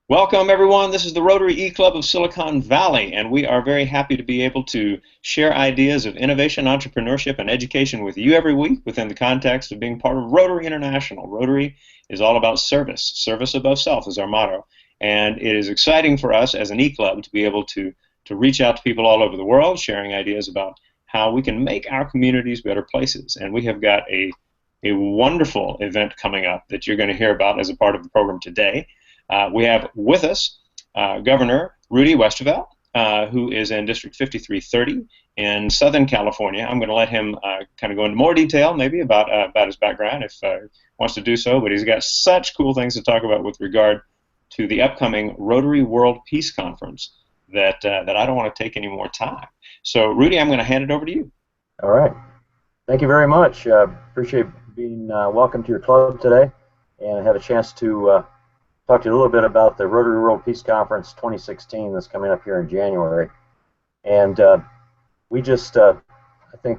Welcome, everyone. This is the Rotary eClub of Silicon Valley, and we are very happy to be able to share ideas of innovation, entrepreneurship, and education with you every week within the context of being part of Rotary International. Rotary is all about service. Service above self is our motto. And it is exciting for us as an eClub to be able to reach out to people all over the world, sharing ideas about how we can make our communities better places. And we have got a wonderful event coming up that you're going to hear about as a part of the program today. We have with us Governor Rudy Westervelt, who is in District 5330 in Southern California. I'm going to let him kind of go into more detail maybe about his background if he wants to do so, but he's got such cool things to talk about with regard to the upcoming Rotary World Peace Conference that I don't want to take any more time. So, Rudy, I'm going to hand it over to you. All right. Thank you very much. Appreciate being welcome to your club today and have a chance to talk to you a little bit about the Rotary World Peace Conference 2016 that's coming up here in January. And we just, I think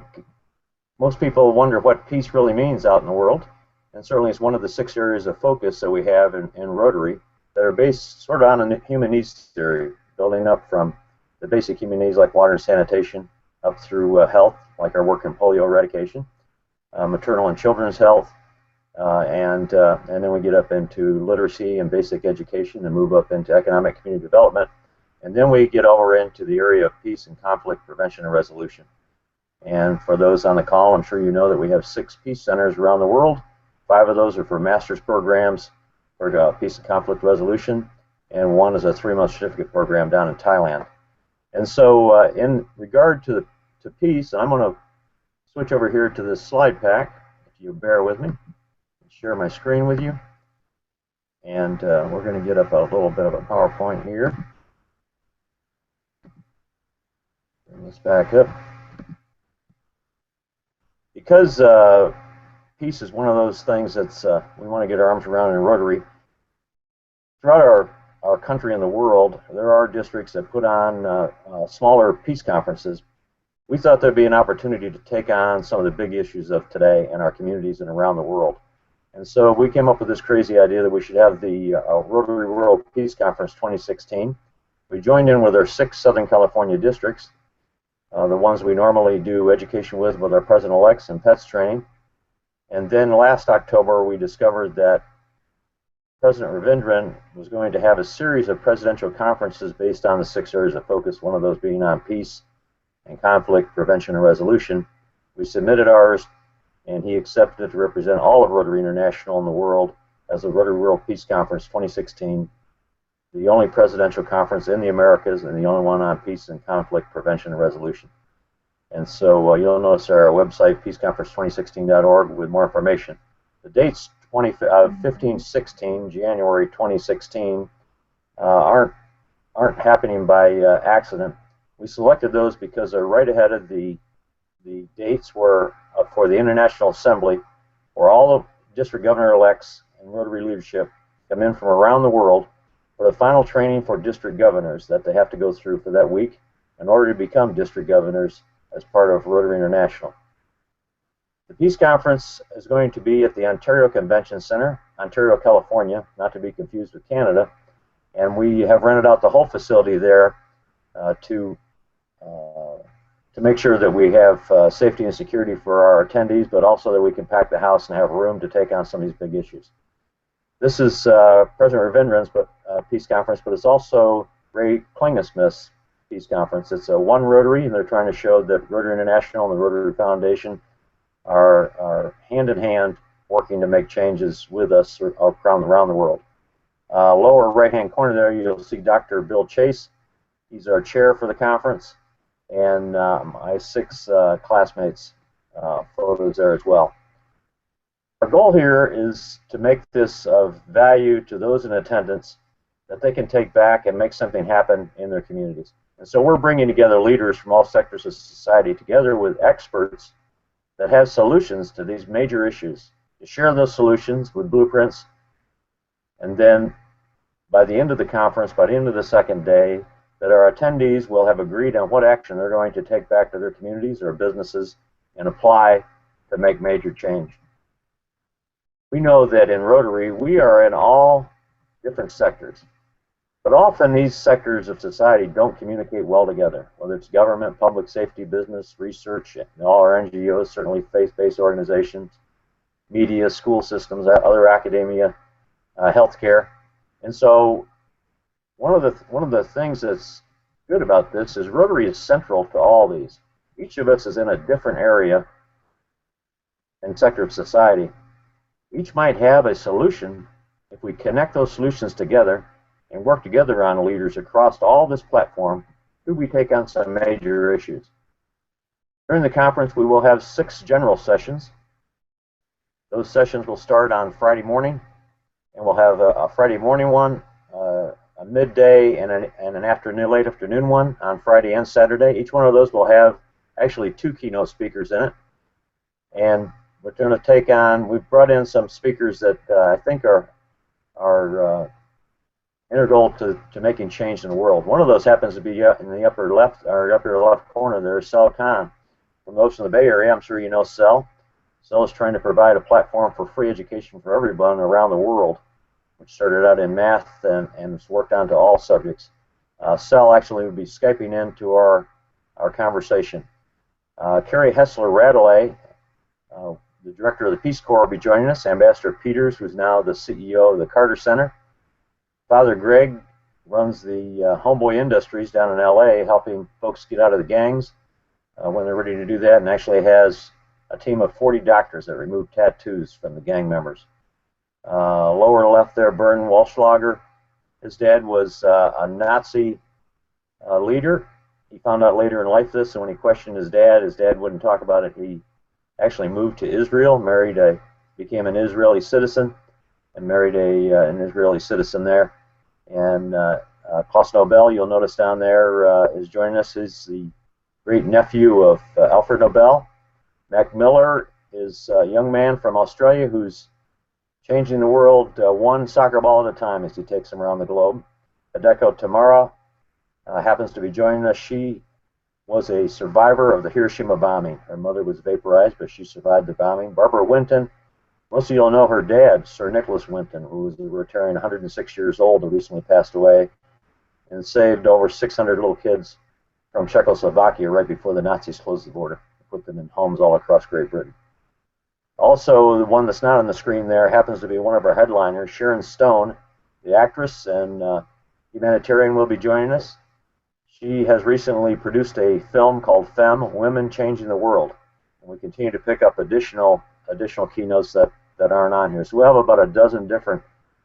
most people wonder what peace really means out in the world. And certainly it's one of the 6 areas of focus that we have in Rotary that are based sort of on a human needs theory, building up from the basic human needs like water and sanitation up through health, like our work in polio eradication, maternal and children's health, and then we get up into literacy and basic education and move up into economic community development. And then we get over into the area of peace and conflict prevention and resolution. And for those on the call, I'm sure you know that we have 6 peace centers around the world. 5 of those are for master's programs for peace and conflict resolution, and 1 is a 3-month certificate program down in Thailand. And so in regard to peace, I'm going to switch over here to this slide pack, if you bear with me. Share my screen with you, and we're going to get up a little bit of a PowerPoint here. Bring this back up. Because peace is one of those things that's we want to get our arms around in Rotary. Throughout our country and the world, there are districts that put on smaller peace conferences. We thought there'd be an opportunity to take on some of the big issues of today in our communities and around the world. And so we came up with this crazy idea that we should have the Rotary World Peace Conference 2016. We joined in with our 6 Southern California districts, the ones we normally do education with our president-elects and PETS training. And then last October, we discovered that President Ravindran was going to have a series of presidential conferences based on the 6 areas of focus, one of those being on peace and conflict prevention and resolution. We submitted ours, and he accepted it to represent all of Rotary International in the world as the Rotary World Peace Conference 2016, the only presidential conference in the Americas and the only one on peace and conflict prevention and resolution. And so you'll notice our website, peaceconference2016.org, with more information. The dates 15-16, January 2016, aren't happening by accident. We selected those because they're right ahead of the dates were for the International Assembly, where all the district governor-elects and Rotary leadership come in from around the world for the final training for district governors that they have to go through for that week in order to become district governors as part of Rotary International. The Peace Conference is going to be at the Ontario Convention Center, Ontario, California, not to be confused with Canada, and we have rented out the whole facility there to make sure that we have safety and security for our attendees, but also that we can pack the house and have room to take on some of these big issues. This is President Ravindran's Peace Conference, but it's also Ray Klinginsmith's Peace Conference. It's a one Rotary, and they're trying to show that Rotary International and the Rotary Foundation are hand in hand working to make changes with us around the world. Lower right-hand corner there, you'll see Dr. Bill Chase. He's our chair for the conference, and my 6 classmates' photos there as well. Our goal here is to make this of value to those in attendance that they can take back and make something happen in their communities. And so we're bringing together leaders from all sectors of society together with experts that have solutions to these major issues, to share those solutions with blueprints, and then by the end of the conference, by the end of the 2nd day, that our attendees will have agreed on what action they're going to take back to their communities or businesses and apply to make major change. We know that in Rotary, we are in all different sectors. But often these sectors of society don't communicate well together, whether it's government, public safety, business, research, all our NGOs, certainly faith-based organizations, media, school systems, other academia, healthcare. And so one of the things that's good about this is Rotary is central to all these. Each of us is in a different area and sector of society. Each might have a solution if we connect those solutions together and work together on leaders across all this platform. Could we take on some major issues? During the conference, we will have 6 general sessions. Those sessions will start on Friday morning, and we'll have a Friday morning one, a midday, and an afternoon, late afternoon one on Friday and Saturday. Each one of those will have actually 2 keynote speakers in it. And we're going to take on, we've brought in some speakers that I think are integral to making change in the world. One of those happens to be in the upper left corner there, Sel Khan from those in the Bay Area. I'm sure you know Sel. Sel is trying to provide a platform for free education for everyone around the world, which started out in math and has worked on to all subjects. Sel actually will be Skyping into our conversation. Carrie Hessler-Radley, the director of the Peace Corps, will be joining us. Ambassador Peters, who's now the CEO of the Carter Center. Father Greg runs the Homeboy Industries down in LA, helping folks get out of the gangs when they're ready to do that, and actually has a team of 40 doctors that remove tattoos from the gang members. Lower left there, Bern Walschlager. His dad was a Nazi leader. He found out later in life this, and when he questioned his dad wouldn't talk about it. He actually moved to Israel, became an Israeli citizen, and married an Israeli citizen there. And Klaus Nobel, you'll notice down there, is joining us. He's the great nephew of Alfred Nobel. Mac Miller is a young man from Australia who's changing the world one soccer ball at a time as he takes them around the globe. Hideko Tamara happens to be joining us. She was a survivor of the Hiroshima bombing. Her mother was vaporized, but she survived the bombing. Barbara Winton, most of you will know her dad, Sir Nicholas Winton, who was a Rotarian, 106 years old, who recently passed away, and saved over 600 little kids from Czechoslovakia right before the Nazis closed the border, put them in homes all across Great Britain. Also, the one that's not on the screen there happens to be one of our headliners, Sharon Stone, the actress and humanitarian, will be joining us. She has recently produced a film called Femme, Women Changing the World. And we continue to pick up additional keynotes that aren't on here. So we'll have about a dozen different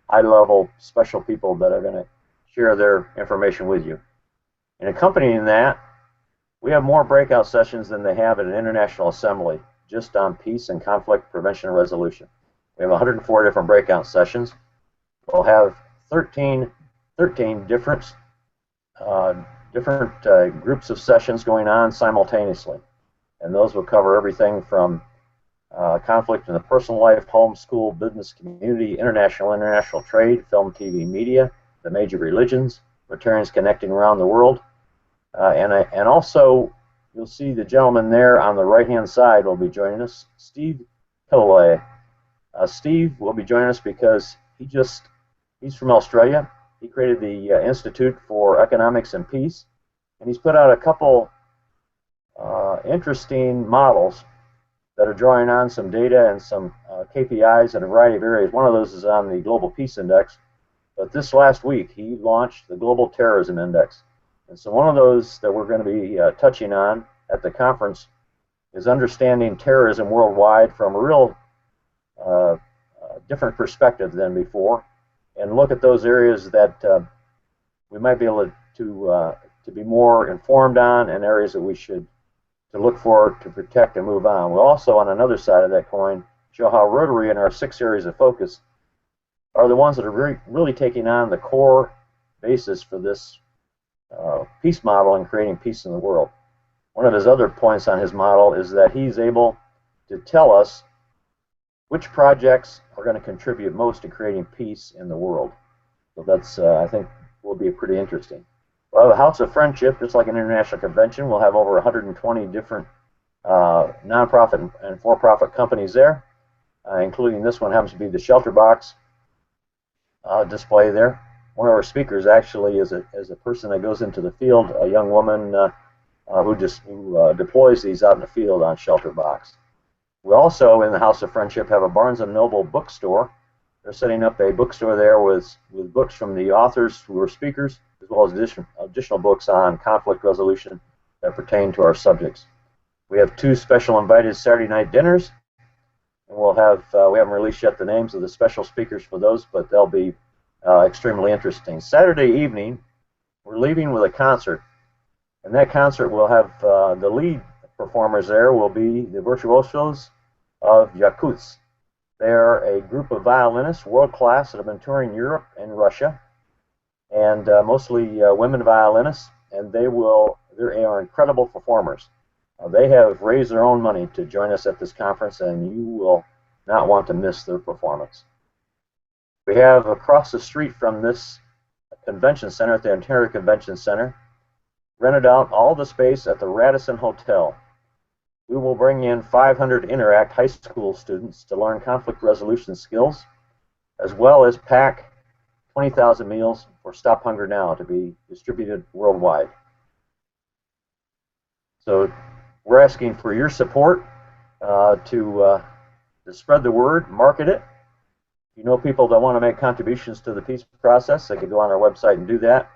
high-level special people that are going to share their information with you. And accompanying that, we have more breakout sessions than they have at an international assembly, just on peace and conflict prevention and resolution. We have 104 different breakout sessions. We'll have 13 different groups of sessions going on simultaneously. And those will cover everything from conflict in the personal life, home, school, business, community, international trade, film, TV, media, the major religions, Rotarians connecting around the world. And also, you'll see the gentleman there on the right-hand side will be joining us, Steve Hillaway. Steve will be joining us because he's from Australia. He created the Institute for Economics and Peace, and he's put out a couple interesting models that are drawing on some data and some KPIs in a variety of areas. One of those is on the Global Peace Index, but this last week he launched the Global Terrorism Index. And so one of those that we're going to be touching on at the conference is understanding terrorism worldwide from a real different perspective than before, and look at those areas that we might be able to be more informed on, and areas that we should to look for to protect and move on. We'll also, on another side of that coin, show how Rotary and our 6 areas of focus are the ones that are really taking on the core basis for this peace model and creating peace in the world. One of his other points on his model is that he's able to tell us which projects are going to contribute most to creating peace in the world. So that's, I think, will be pretty interesting. We'll have a House of Friendship, just like an international convention. We'll have over 120 different nonprofit and for-profit companies there, including this one happens to be the Shelter Box display there. one of our speakers actually is a person that goes into the field, a young woman who deploys these out in the field on shelter box. We also, in the House of Friendship, have a Barnes & Noble bookstore. They're setting up a bookstore there with books from the authors who are speakers, as well as additional books on conflict resolution that pertain to our subjects. We have 2 special invited Saturday night dinners, and we haven't released yet the names of the special speakers for those, but they'll be extremely interesting. Saturday evening, we're leaving with a concert, and that concert will have the lead performers there will be the virtuosos of Yakutsk. They are a group of violinists, world class, that have been touring Europe and Russia, and mostly women violinists, and they are incredible performers. They have raised their own money to join us at this conference, and you will not want to miss their performance. We have across the street from this convention center, at the Ontario Convention Center, rented out all the space at the Radisson Hotel. We will bring in 500 Interact high school students to learn conflict resolution skills, as well as pack 20,000 meals for Stop Hunger Now to be distributed worldwide. So we're asking for your support to spread the word, market it. If you know people that want to make contributions to the peace process, they could go on our website and do that.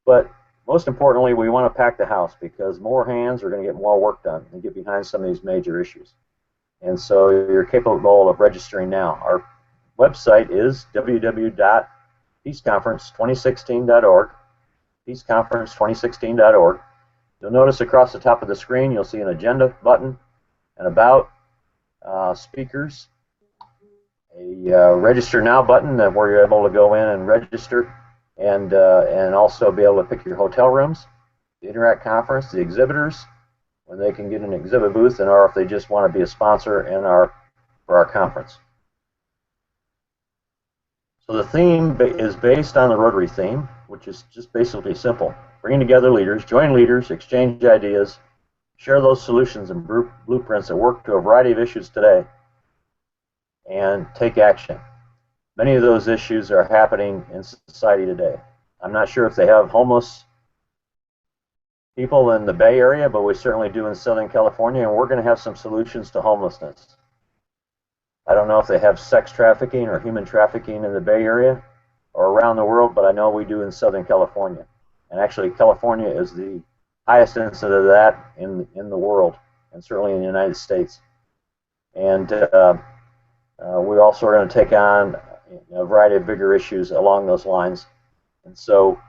But most importantly, we want to pack the house, because more hands are going to get more work done and get behind some of these major issues. And so you're capable of registering now. Our website is www.peaceconference2016.org, peaceconference2016.org. You'll notice across the top of the screen, you'll see an agenda button, an about, speakers, a register now button where you're able to go in and register, and also be able to pick your hotel rooms, the Interact conference, the exhibitors, when they can get an exhibit booth, and or if they just want to be a sponsor for our conference. So the theme is based on the Rotary theme, which is just basically simple: bringing together leaders, join leaders, exchange ideas, share those solutions and blueprints that work to a variety of issues today, and take action. Many of those issues are happening in society today. I'm not sure if they have homeless people in the Bay Area, but we certainly do in Southern California, and we're going to have some solutions to homelessness. I don't know if they have sex trafficking or human trafficking in the Bay Area or around the world, but I know we do in Southern California. And actually, California is the highest incidence of that in the world, and certainly in the United States. And we're also going to take on a variety of bigger issues along those lines. And so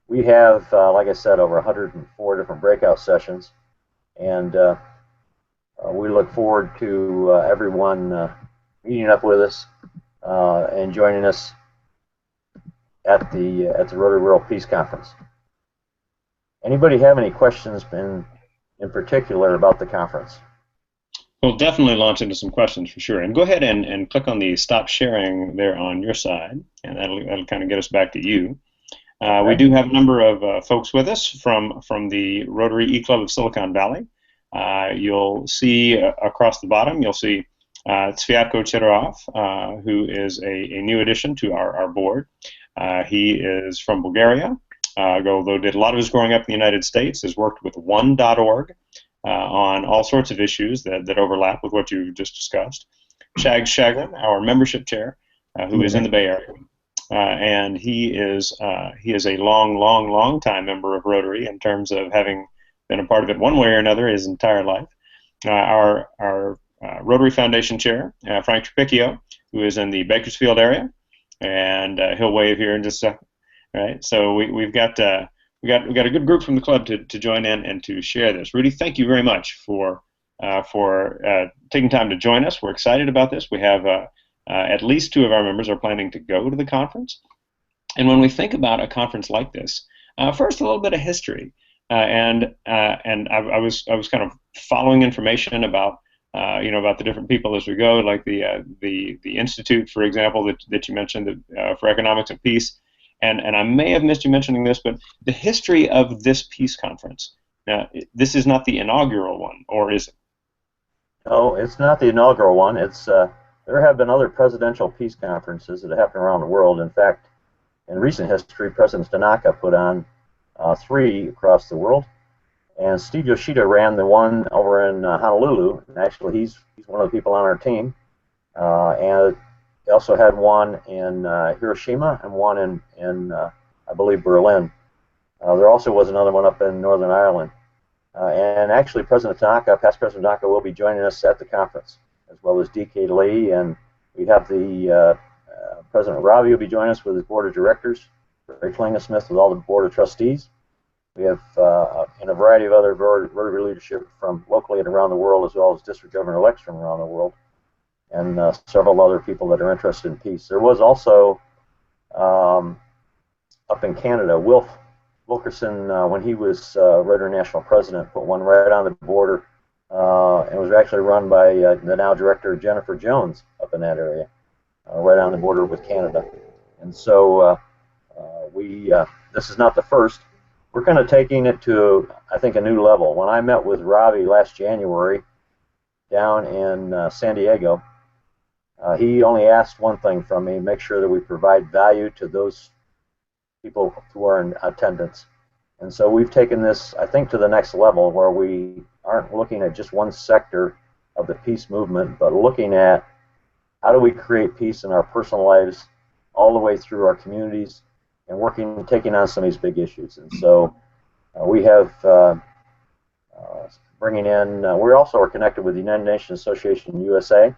we have, like I said, over 104 different breakout sessions, and we look forward to everyone meeting up with us and joining us at the Rotary World Peace Conference. Anybody have any questions in particular about the conference? We'll definitely launch into some questions for sure. And go ahead and click on the stop sharing there on your side, and that'll kind of get us back to you. Okay. We do have a number of folks with us from the Rotary eClub of Silicon Valley. You'll see across the bottom, you'll see Tsviatko Chirov, who is a new addition to our board. He is from Bulgaria, although did a lot of his growing up in the United States, has worked with one.org on all sorts of issues that overlap with what you just discussed. Shag Shagrin, our membership chair, who is in the Bay Area. And he is a long time member of Rotary in terms of having been a part of it one way or another his entire life. Our Rotary Foundation chair, Frank Trapicchio, who is in the Bakersfield area, and he'll wave here in just a second. Right. So we've got a good group from the club to join in and to share this. Rudy, thank you very much for taking time to join us. We're excited about this. We have at least 2 of our members are planning to go to the conference. And when we think about a conference like this, first a little bit of history, and I was kind of following information about about the different people as we go, like the Institute, for example, that you mentioned for Economics and Peace. And I may have missed you mentioning this, but the history of this peace conference. Now, this is not the inaugural one, or is it? No, it's not the inaugural one. It's there have been other presidential peace conferences that happen around the world. In fact, in recent history, President Tanaka put on 3 across the world. And Steve Yoshida ran the one over in Honolulu. And actually, he's one of the people on our team. And he also had one in Hiroshima and one in I believe, Berlin. There also was another one up in Northern Ireland. And actually, President Tanaka, past President Tanaka, will be joining us at the conference, as well as D.K. Lee. And we have the President Ravi will be joining us with his board of directors, Klinginsmith with all the board of trustees. We have and a variety of other Rotary leadership from locally and around the world, as well as district governor-elects from around the world, and several other people that are interested in peace. There was also, up in Canada, Wilkerson, when he was Rotary National President, put one right on the border, and was actually run by the now director Jennifer Jones up in that area, right on the border with Canada. And so this is not the first. We're kind of taking it to, I think, a new level. When I met with Ravi last January down in San Diego, he only asked one thing from me: make sure that we provide value to those people who are in attendance. And so we've taken this, I think, to the next level, where we aren't looking at just one sector of the peace movement, but looking at how do we create peace in our personal lives all the way through our communities, and taking on some of these big issues. And so we have bringing in, we also are connected with the United Nations Association USA.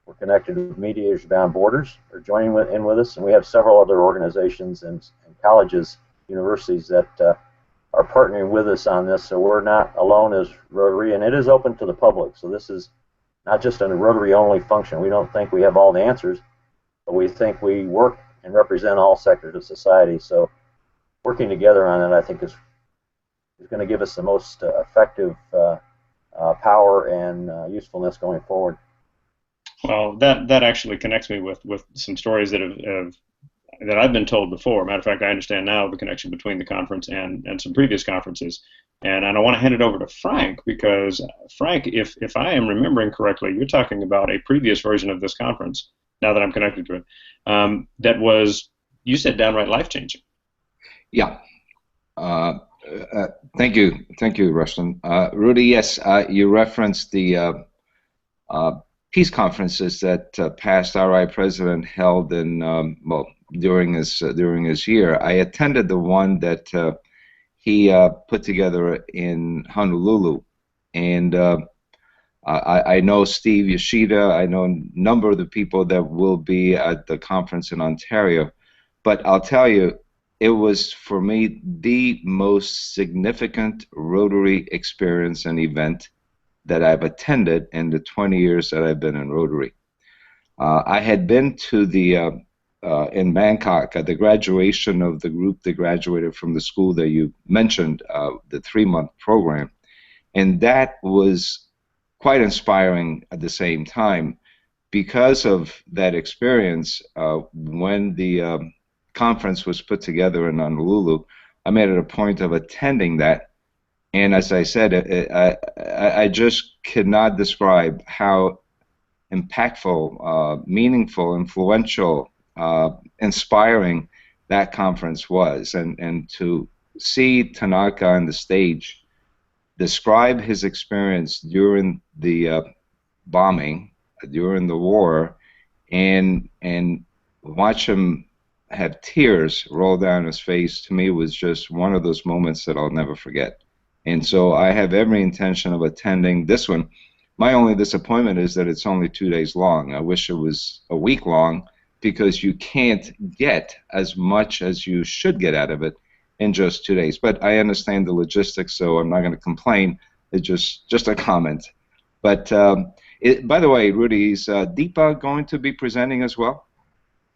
We're connected with Mediators Beyond Borders. They're joining in with us, and we have several other organizations and colleges, universities that are partnering with us on this. So we're not alone as Rotary, and it is open to the public. So this is not just a Rotary-only function. We don't think we have all the answers, but we think we work and represent all sectors of society. So working together on it, I think, is going to give us the most effective power and usefulness going forward. Well, that actually connects me with some stories that that I've been told before. Matter of fact, I understand now the connection between the conference and some previous conferences. And I want to hand it over to Frank, because Frank, if I am remembering correctly, you're talking about a previous version of this conference, now that I'm connected to it, that was, you said, downright life-changing. Yeah. Thank you, Rustin. Rudy, yes, you referenced the peace conferences that past RI President held in during his year. I attended the one that he put together in Honolulu, and I know Steve Yoshida. I know a number of the people that will be at the conference in Ontario, but I'll tell you, it was for me the most significant Rotary experience and event that I've attended in the 20 years that I've been in Rotary. I had been to the in Bangkok at the graduation of the group that graduated from the school that you mentioned, the 3-month program, and that was quite inspiring at the same time. Because of that experience, when the conference was put together in Honolulu, I made it a point of attending that. And as I said, I just cannot describe how impactful, meaningful, influential, inspiring that conference was. And to see Tanaka on the stage describe his experience during the bombing, during the war, and watch him have tears roll down his face, to me was just one of those moments that I'll never forget. And so I have every intention of attending this one. My only disappointment is that it's only 2 days long. I wish it was a week long, because you can't get as much as you should get out of it in just 2 days. But I understand the logistics, so I'm not going to complain. It's just a comment. But by the way, Rudy, is Deepa going to be presenting as well?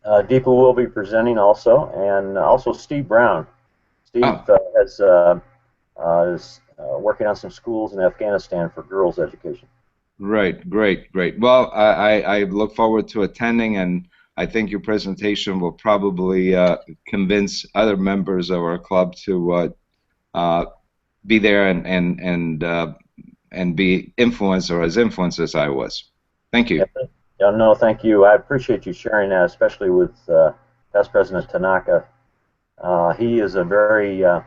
Deepa will be presenting also, and also Steve Brown. Steve is working on some schools in Afghanistan for girls' education. Right, great. Well, I look forward to attending, and I think your presentation will probably convince other members of our club to be there and be influenced, or as influenced as I was. Thank you. Yeah, no, thank you. I appreciate you sharing that, especially with past President Tanaka. He is a very, I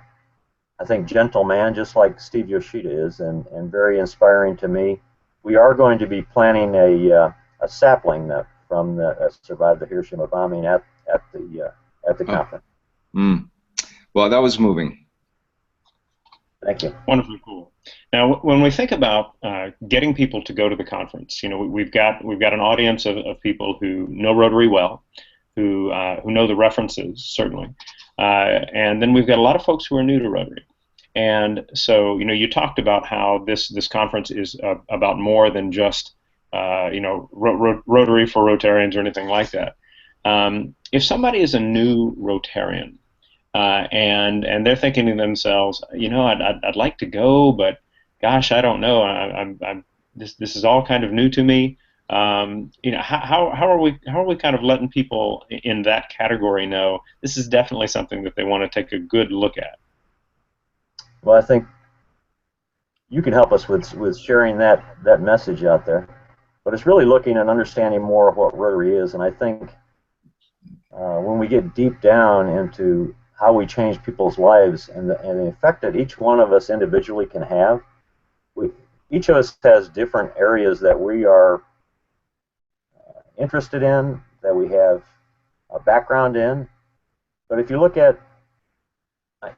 think, gentle man, just like Steve Yoshida is, and very inspiring to me. We are going to be planning a sapling from that survived the Hiroshima bombing at the conference. Well, that was moving. Thank you. Wonderfully cool. Now, when we think about getting people to go to the conference, we've got an audience of people who know Rotary well, who know the references certainly, and then we've got a lot of folks who are new to Rotary. And so, you talked about how this conference is about more than just Rotary for Rotarians or anything like that. If somebody is a new Rotarian, and they're thinking to themselves, I'd like to go, but gosh, I don't know. This is all kind of new to me. How are we kind of letting people in that category know this is definitely something that they want to take a good look at? Well, I think you can help us with sharing that message out there, but it's really looking and understanding more of what Rotary is, and I think when we get deep down into how we change people's lives and the effect that each one of us individually can have. Each of us has different areas that we are interested in, that we have a background in. But if you look at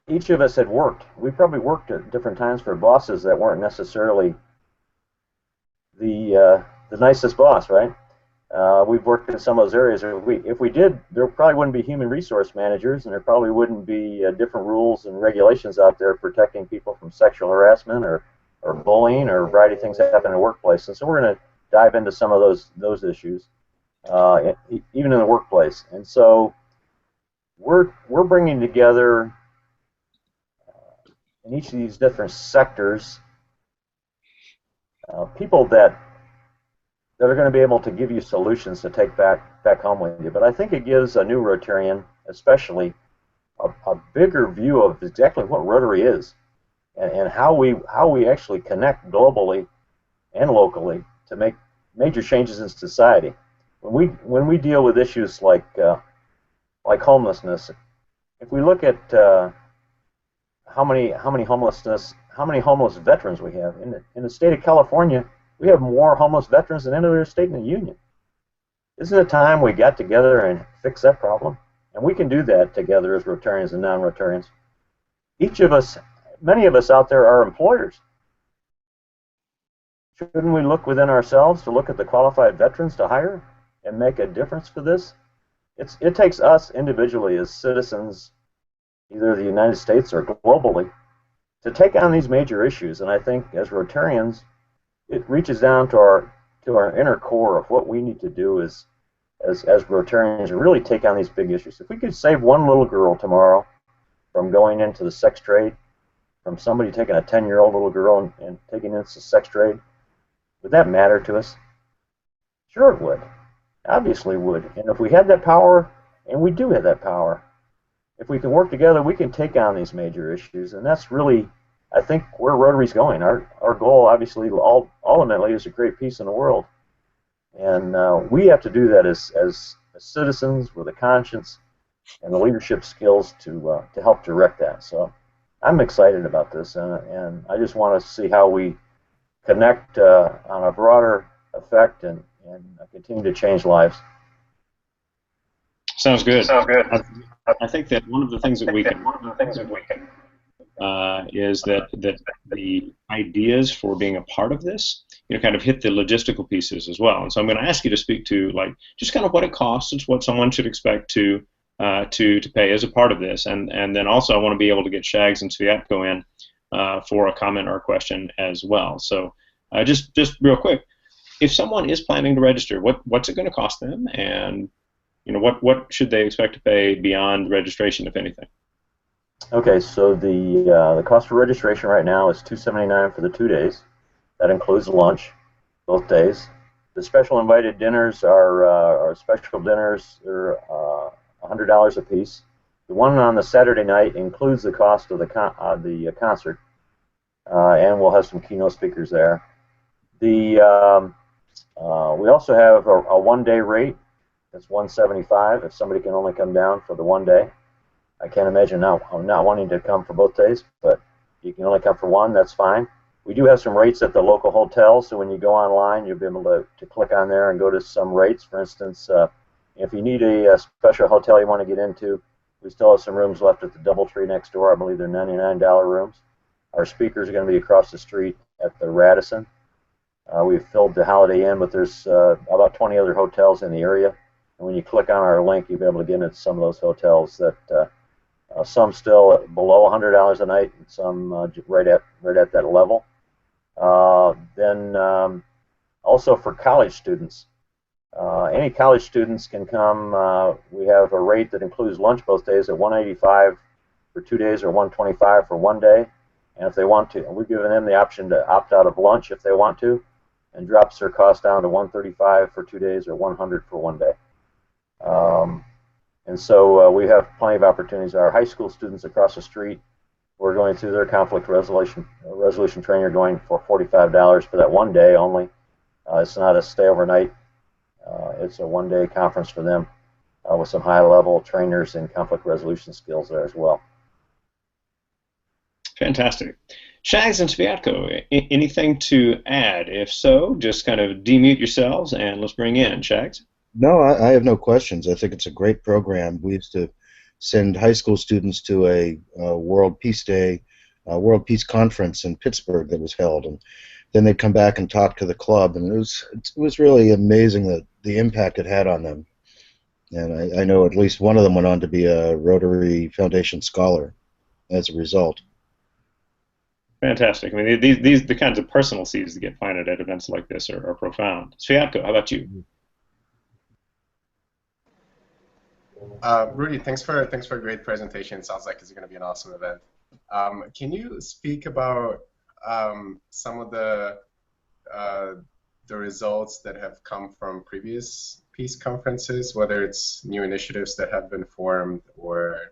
each of us had worked. We probably worked at different times for bosses that weren't necessarily the nicest boss, right? We've worked in some of those areas. If we did, there probably wouldn't be human resource managers, and there probably wouldn't be different rules and regulations out there protecting people from sexual harassment or bullying or a variety of things that happen in the workplace. And so we're going to dive into some of those issues, even in the workplace. And so we're bringing together in each of these different sectors people that are going to be able to give you solutions to take back home with you. But I think it gives a new Rotarian, especially, a bigger view of exactly what Rotary is and how we actually connect globally and locally to make major changes in society. When we deal with issues like homelessness, if we look at how many homeless veterans we have in the state of California. We have more homeless veterans than any other state in the union. Isn't it time we got together and fix that problem? And we can do that together as Rotarians and non-Rotarians. Each of us, many of us out there are employers. Shouldn't we look within ourselves to look at the qualified veterans to hire and make a difference for this? It takes us individually as citizens, either the United States or globally, to take on these major issues. And I think as Rotarians, it reaches down to our inner core of what we need to do as Rotarians and really take on these big issues. If we could save one little girl tomorrow from going into the sex trade, from somebody taking a 10-year-old little girl and taking into the sex trade, would that matter to us? Sure it would. Obviously would. And if we had that power, and we do have that power, if we can work together, we can take on these major issues. And that's really, I think, where Rotary's going. Our goal, obviously, ultimately, is to create peace in the world. And we have to do that as citizens with a conscience and the leadership skills to help direct that. So I'm excited about this, and I just want to see how we connect on a broader effect and continue to change lives. Sounds good. I think that one of the things that we can is that the ideas for being a part of this, kind of hit the logistical pieces as well. And so I'm going to ask you to speak to just kind of what it costs and what someone should expect to pay as a part of this, and then also I want to be able to get Shags and Sviatko in for a comment or a question as well. So just real quick, if someone is planning to register, what's it going to cost them, and what should they expect to pay beyond registration, if anything? Okay, so the cost for registration right now is $279 for the 2 days. That includes lunch, both days. The special invited dinners are special dinners. They're $100 a piece. The one on the Saturday night includes the cost of the concert, and we'll have some keynote speakers there. We also have a one-day rate. It's $175 if somebody can only come down for the 1 day. I can't imagine not wanting to come for both days, but you can only come for one, that's fine. We do have some rates at the local hotels, so when you go online, you'll be able to click on there and go to some rates. For instance, if you need a special hotel you want to get into, we still have some rooms left at the DoubleTree next door. I believe they're $99 rooms. Our speakers are going to be across the street at the Radisson. We've filled the Holiday Inn, but there's about 20 other hotels in the area. And when you click on our link, you'll be able to get into some of those hotels that some still below $100 a night, and some right at that level. Then also for college students, any college students can come. We have a rate that includes lunch both days at $185 for 2 days or $125 for 1 day. And if they want to, we've given them the option to opt out of lunch if they want to, and drops their cost down to $135 for 2 days or $100 for 1 day. And so we have plenty of opportunities. Our high school students across the street, we're going through their conflict resolution training, are going for $45 for that 1 day only. It's not a stay overnight. It's a 1 day conference for them with some high-level trainers in conflict resolution skills there as well. Fantastic. Shags and Sviatko, anything to add? If so, just kind of demute yourselves and let's bring in Shags. No, I have no questions. I think it's a great program. We used to send high school students to a World Peace Day, World Peace Conference in Pittsburgh that was held, and then they'd come back and talk to the club, and it was really amazing the impact it had on them. And I know at least one of them went on to be a Rotary Foundation scholar as a result. Fantastic. I mean, the kinds of personal seeds that get planted at events like this are profound. Sviatko, how about you? Rudy, thanks for a great presentation. Sounds like it's going to be an awesome event. Can you speak about some of the results that have come from previous peace conferences, whether it's new initiatives that have been formed or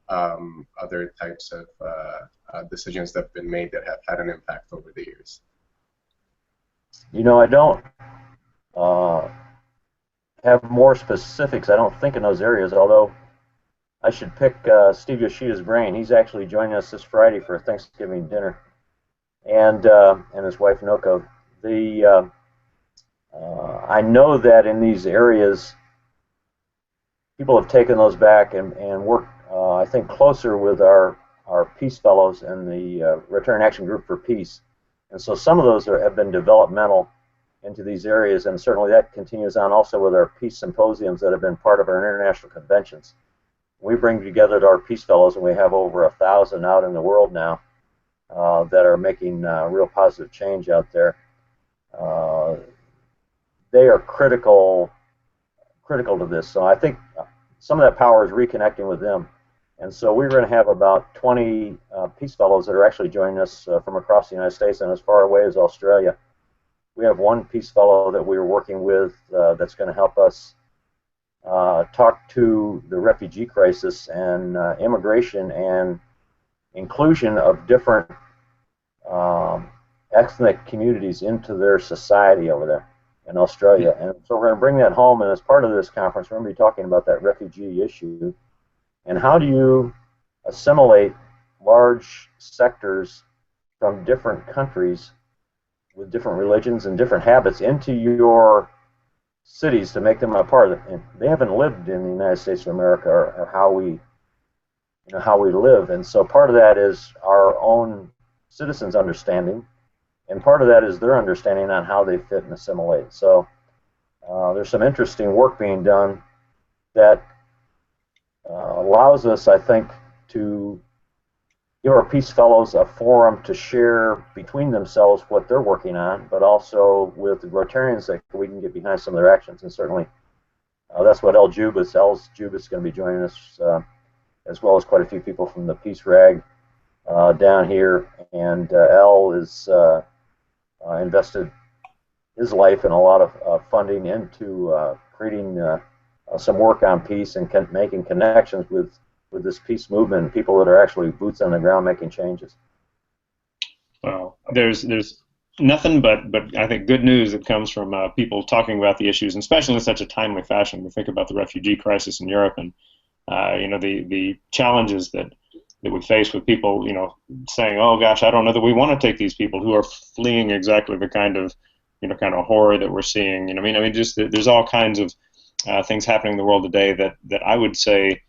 other types of decisions that have been made that have had an impact over the years? You know, I don't have more specifics, I don't think, in those areas, although I should pick Steve Yoshida's brain. He's actually joining us this Friday for a Thanksgiving dinner, and his wife Noko. I know that in these areas, people have taken those back and worked, I think, closer with our Peace Fellows and the Rotarian Action Group for Peace. And so some of those have been developmental into these areas, and certainly that continues on also with our peace symposiums that have been part of our international conventions. We bring together our Peace Fellows, and we have over 1,000 out in the world now that are making real positive change out there. They are critical to this, so I think some of that power is reconnecting with them. And so we're going to have about 20 Peace Fellows that are actually joining us from across the United States and as far away as Australia. We have one Peace Fellow that we're working with that's going to help us talk to the refugee crisis and immigration and inclusion of different ethnic communities into their society over there in Australia. And so we're going to bring that home, and as part of this conference, we're going to be talking about that refugee issue and how do you assimilate large sectors from different countries with different religions and different habits into your cities to make them a part of it. And they haven't lived in the United States of America or how we live, and so part of that is our own citizens' understanding, and part of that is their understanding on how they fit and assimilate. So there's some interesting work being done that allows us, I think, to give our Peace Fellows a forum to share between themselves what they're working on, but also with the Rotarians that we can get behind some of their actions. And certainly that's what El's Jubas is going to be joining us, as well as quite a few people from the Peace Rag down here. And El is invested his life and a lot of funding into creating some work on peace and making connections with this peace movement and people that are actually boots on the ground making changes. Well, there's nothing but I think good news that comes from people talking about the issues, and especially in such a timely fashion. We think about the refugee crisis in Europe, and the challenges that we face with people, saying, "Oh gosh, I don't know that we want to take these people," who are fleeing exactly the kind of horror that we're seeing. Just there's all kinds of things happening in the world today that I would say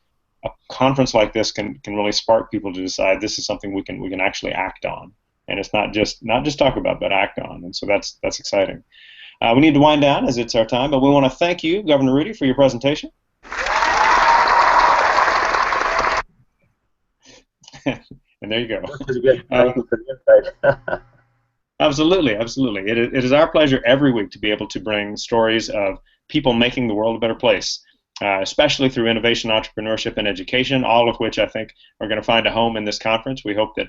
a conference like this can really spark people to decide this is something we can actually act on, and it's not just talk about, but act on. And so that's exciting. We need to wind down as it's our time, but we want to thank you, Governor Rudy, for your presentation. And there you go. Pretty good. Thank you for the insight. Absolutely, absolutely. It is our pleasure every week to be able to bring stories of people making the world a better place, especially through innovation, entrepreneurship, and education, all of which I think are going to find a home in this conference. We hope that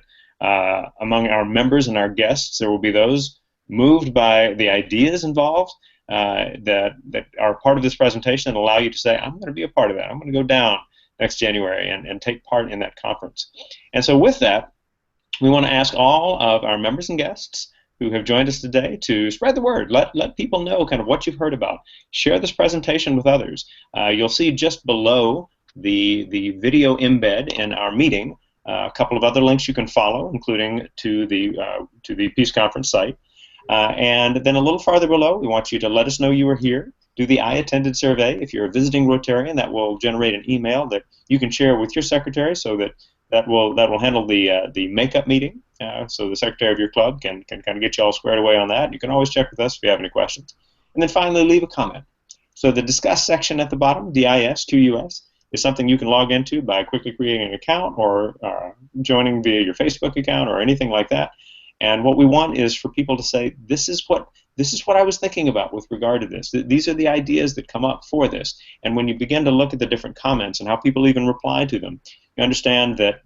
among our members and our guests, there will be those moved by the ideas involved that are part of this presentation and allow you to say, I'm going to be a part of that. I'm going to go down next January and take part in that conference. And so with that, we want to ask all of our members and guests who have joined us today to spread the word. Let people know kind of what you've heard about. Share this presentation with others. You'll see just below the video embed in our meeting a couple of other links you can follow, including to the Peace Conference site. And then a little farther below, we want you to let us know you were here. Do the I attended survey. If you're a visiting Rotarian, that will generate an email that you can share with your secretary, so that will handle the makeup meeting. So the secretary of your club can kind of get you all squared away on that. You can always check with us if you have any questions. And then finally, leave a comment. So the discuss section at the bottom, DIS2US, is something you can log into by quickly creating an account or joining via your Facebook account or anything like that. And what we want is for people to say, this is what I was thinking about with regard to this. These are the ideas that come up for this. And when you begin to look at the different comments and how people even reply to them, you understand that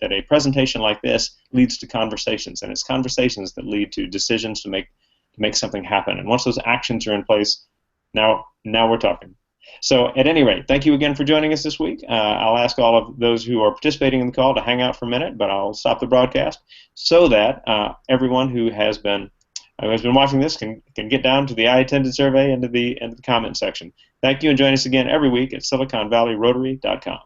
a presentation like this leads to conversations, and it's conversations that lead to decisions to make something happen. And once those actions are in place, now we're talking. So at any rate, thank you again for joining us this week. I'll ask all of those who are participating in the call to hang out for a minute, but I'll stop the broadcast so that everyone who has been watching this can get down to the I attended survey and to the comment section. Thank you, and join us again every week at SiliconValleyRotary.com.